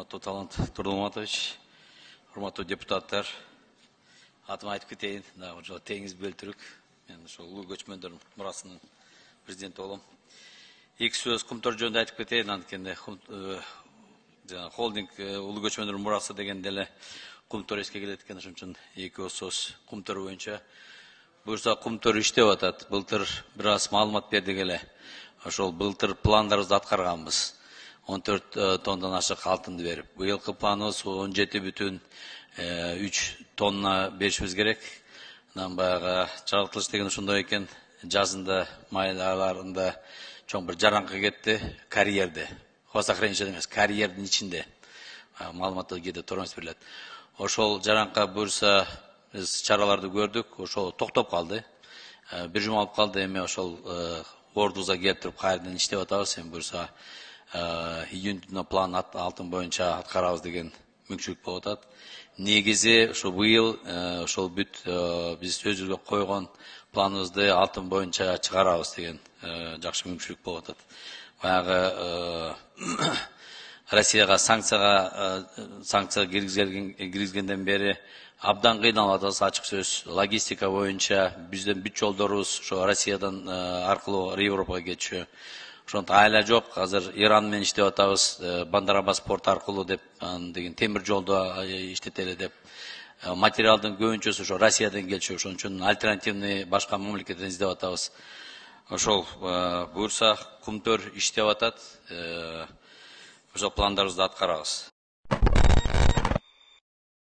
Урматтуу Талант Турдулматович, урматтуу депутаттар, атым айтып кетейин, ошо теңиз бөлтүрүк, мен ошо улуу көчмөндөр мурасынын президенти болом. Эки сөз кумтөр жөнүндө айтып кетейин, анткенде холдинг улуу көчмөндөр мурасы деген деле кумтөр эске келет экен, ошон үчүн эки сөз кумтөр боюнча. Буюрса кумтөр иштеп атат. Былтыр бир аз маалымат бердик эле. Ошол былтыр пландарыбызды аткарганбыз. 14 тоннадан ашык алтынды берип. Быйылкы планыбыз 17,3 тонна беришибиз керек. Анан баягы чагыртылыш деген ошондой экен. Жазында, май айларында чоң бир жараңкы кетти карьерде. Хвостохранилище эмес, карьердин ичинде. Маалыматтар кээде тороңуз берилет. Ошол жараңка буюрса биз чараларды көрдүк, ошол токтоп калды. Бир жума алып калды, эми ошол ордубузга келип туруп кайрадан иштеп атабыз. Эми буюрса июнь план алтын боюнча аткарабыз деген мүмкүнчүлүк болуп атат. Негизи ошо быйыл ошол бүт биз өзүбүзгө койгон планыбызды алтын боюнча чыгарабыз деген жакшы мүмкүнчүлүк болуп атат. Баягы Россияга санкция киргизгенден бери абдан кыйналып атабыз, ачык сөз. Логистика боюнча биздин бүт жолдорубуз ошо Россиядан аркылуу Европага кетчү. Ошондо айла жок, азыр Иран менен иштеп атабыз, Бандар-Аббас порт аркылуу деп, деген темир жолдо иштетели деп. Материалдын көбүнчөсү ошо Россиядан келчү, ошон үчүн альтернативный башка мамлекеттен издеп атабыз. Ошол буюрса кумтөр иштеп атат. Ошол пландарыбызды аткарабыз.